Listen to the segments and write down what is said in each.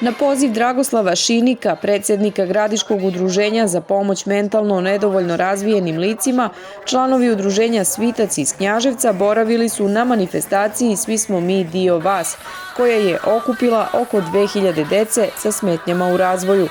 Na poziv Dragoslava Šinika, predsjednika Gradiškog udruženja za pomoć mentalno nedovoljno razvijenim licima, članovi udruženja Svitac iz Knjaževca boravili su na manifestaciji Svi smo mi dio vas, koja je okupila oko 2000 dece sa smetnjama u razvoju.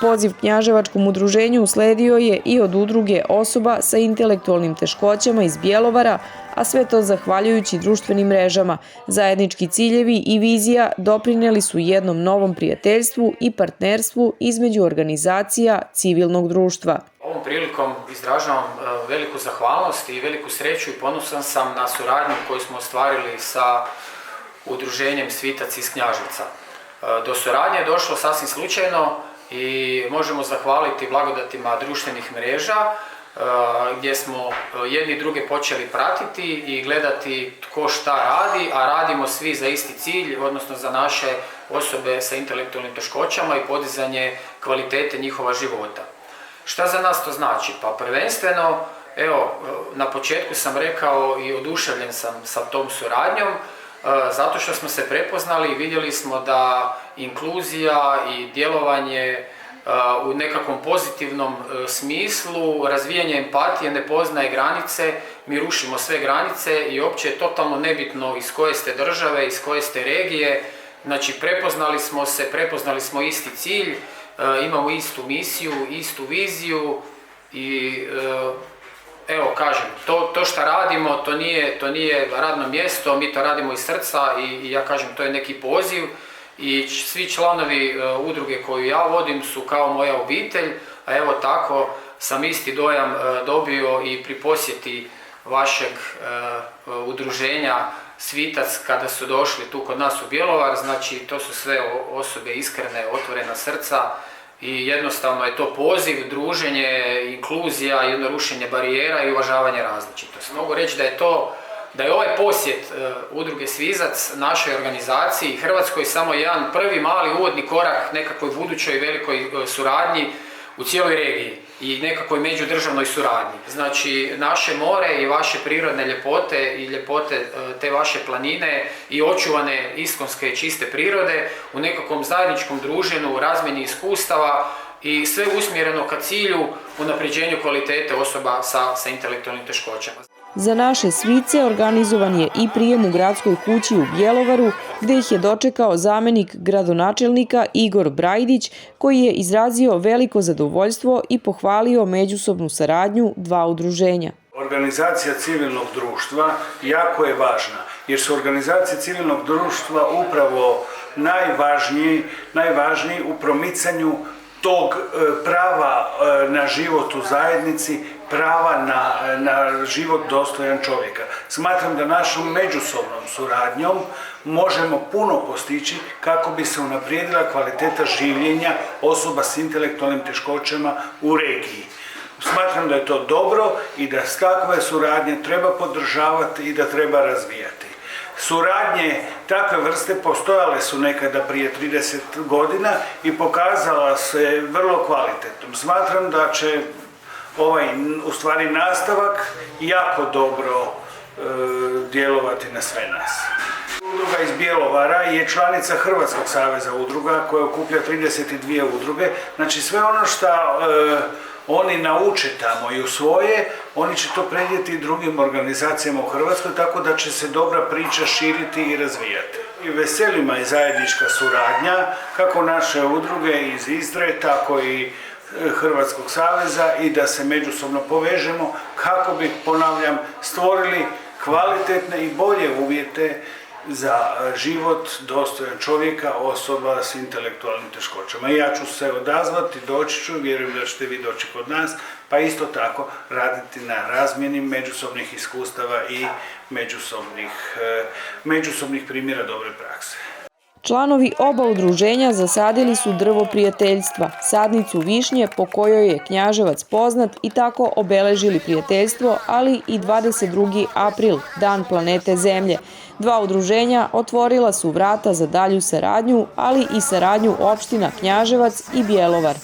Poziv Knjaževačkom udruženju usledio je i od udruge osoba sa intelektualnim teškoćama iz Bjelovara, a sve to zahvaljujući društvenim mrežama. Zajednički ciljevi i vizija doprinijeli su jednom novom prijateljstvu i partnerstvu između organizacija civilnog društva. Ovom prilikom izražavam veliku zahvalnost i veliku sreću i ponosan sam na suradnju koju smo ostvarili sa udruženjem Svitac iz Knjaževca. Do suradnje je došlo sasvim slučajno i možemo zahvaliti blagodatima društvenih mreža gdje smo jedni druge počeli pratiti i gledati tko šta radi, a radimo svi za isti cilj, odnosno za naše osobe sa intelektualnim teškoćama i podizanje kvalitete njihova života. Šta za nas to znači? Pa prvenstveno, evo, na početku sam rekao i oduševljen sam sa tom suradnjom, zato što smo se prepoznali i vidjeli smo da inkluzija i djelovanje u nekakvom pozitivnom smislu, razvijanje empatije ne poznaje granice, mi rušimo sve granice i uopće je totalno nebitno iz koje ste države, iz koje ste regije, znači prepoznali smo isti cilj, imamo istu misiju, istu viziju i evo kažem, to što radimo, to nije radno mjesto, mi to radimo iz srca i ja kažem to je neki poziv i svi članovi udruge koju ja vodim su kao moja obitelj, a evo tako sam isti dojam dobio i pri posjeti vašeg udruženja Svitac kada su došli tu kod nas u Bjelovar, znači to su sve osobe iskrene, otvorena srca i jednostavno je to poziv, druženje, inkluzija, jedno rušenje barijera i uvažavanje različitosti. Mogu reći da je ovaj posjet udruge Svizac našoj organizaciji Hrvatskoj samo jedan prvi mali uvodni korak nekakvoj budućoj velikoj suradnji u cijeloj regiji i nekakvoj međudržavnoj suradnji. Znači, naše more i vaše prirodne ljepote i ljepote te vaše planine i očuvane iskonske čiste prirode u nekakvom zajedničkom druženju, razmjeni iskustava i sve usmjereno ka cilju unapređenju kvalitete osoba sa intelektualnim teškoćama. Za naše svice organizovan je i prijem u gradskoj kući u Bjelovaru, gdje ih je dočekao zamjenik gradonačelnika Igor Brajdić, koji je izrazio veliko zadovoljstvo i pohvalio međusobnu saradnju dva udruženja. Organizacija civilnog društva jako je važna, jer su organizacije civilnog društva upravo najvažniji u promicanju tog prava na život u zajednici, prava na život dostojan čovjeka. Smatram da našom međusobnom suradnjom možemo puno postići kako bi se unaprijedila kvaliteta življenja osoba s intelektualnim teškoćama u regiji. Smatram da je to dobro i da takve suradnje treba podržavati i da treba razvijati. Suradnje takve vrste postojale su nekada prije 30 godina i pokazala se vrlo kvalitetnom. Smatram da će u stvari nastavak jako dobro djelovati na sve nas. Udruga iz Bjelovara je članica Hrvatskog saveza udruga koja okuplja 32 udruge. Znači sve ono što oni nauče tamo i usvoje, oni će to prenijeti i drugim organizacijama u Hrvatskoj, tako da će se dobra priča širiti i razvijati. I veselima je zajednička suradnja, kako naše udruge iz Istre, tako i Hrvatskog saveza i da se međusobno povežemo kako bi, ponavljam, stvorili kvalitetne i bolje uvjete za život dostojan čovjeka, osoba s intelektualnim teškoćama. Ja ću se odazvati, doći ću, vjerujem da ćete vi doći kod nas, pa isto tako raditi na razmjeni međusobnih iskustava i međusobnih primjera dobre prakse. Članovi oba udruženja zasadili su drvo prijateljstva, sadnicu višnje po kojoj je Knjaževac poznat i tako obeležili prijateljstvo, ali i 22. april, Dan planete Zemlje. Dva udruženja otvorila su vrata za dalju saradnju, ali i saradnju opština Knjaževac i Bjelovar.